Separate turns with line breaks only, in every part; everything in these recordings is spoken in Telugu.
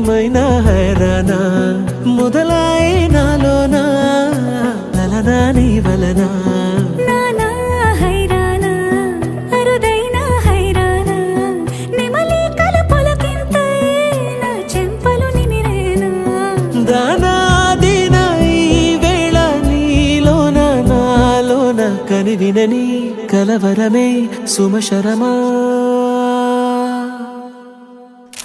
ఏమైనా హైరానా మొదలాయే నాలోనా లలనా నీ వలనా కనివినని కలవరమే సుమశరమా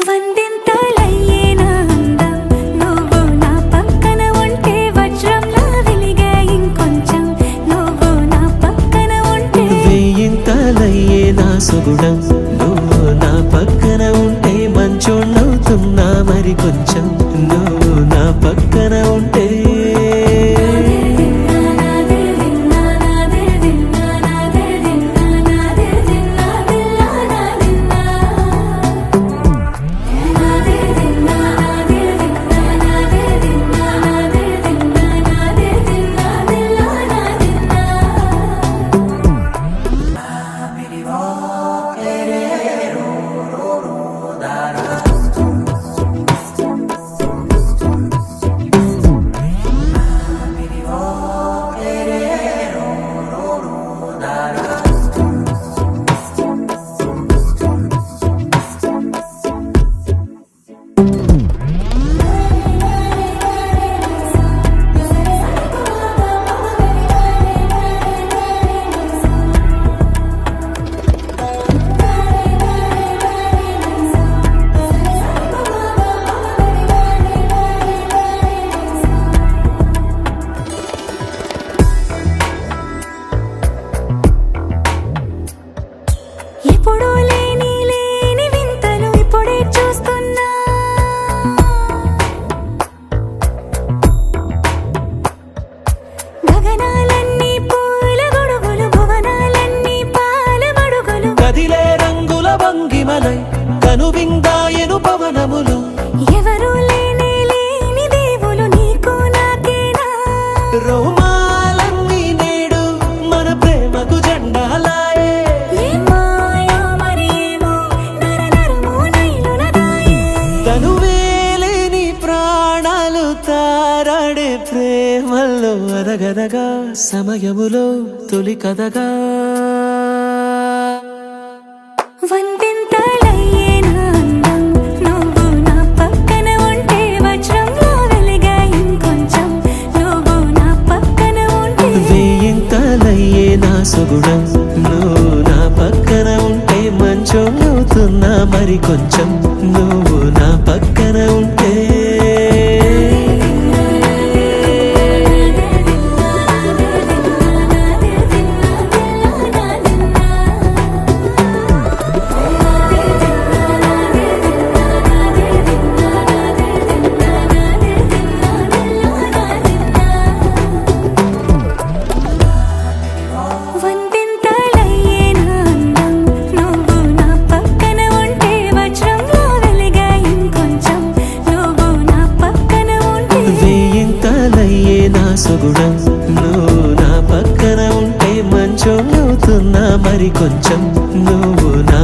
వందింతలయ్యేనా అందం నువ్వు నా పక్కన ఉంటే వజ్రంలా వెలిగే ఇంకొంచెం నువ్వు నా పక్కన ఉంటే
వెయ్యింతలయ్యేనా సుగుణం నువ్వు నా పక్కన ఉంటే మంచోణ్ణవుతున్నా మరి కొంచెం నువ్వు నా పక్కన ఉంటే
ఎప్పుడూ లేని వింతలు ఇప్పుడే చూస్తున్నా గగనాలన్నీ పూల గొడుగులు భువనాలన్నీ పాల మడుగులు
కదిలే రంగుల భంగిమలై కనువిందాయను పవనములు
ఎవరూ లేని దేవులు నీకు నాకేనా
రోమాలన్నీ నేడు మన ప్రేమకు జెండాలాయే తనువేలేని ప్రాణాలు తారాడే ప్రేమల్లో అరగరగా సమయములో తొలి కథగా
వందింతలయ్యేనా అందం నువ్వు నా పక్కన ఉంటే వజ్రంలా వెలిగే ఇంకొంచెం నువ్వు నా పక్కన ఉంటే
వెయ్యింతలయ్యేనా సుగుణం నువ్వు నా పక్కన ఉంటే మంచోణ్ణవుతున్నా మరి కొంచెం నువ్వు నా పక్కన ఉంటే
వందింతలయ్యేనా అందం నువ్వు నా పక్కన ఉంటే వజ్రంలా వెలిగే ఇంకొంచెం నువ్వు నా పక్కన ఉంటే
వెయ్యింతలయ్యేనా సుగుణం నువ్వు నా పక్కన ఉంటే మంచోణ్ణవుతున్నా మరి కొంచెం నువ్వు నా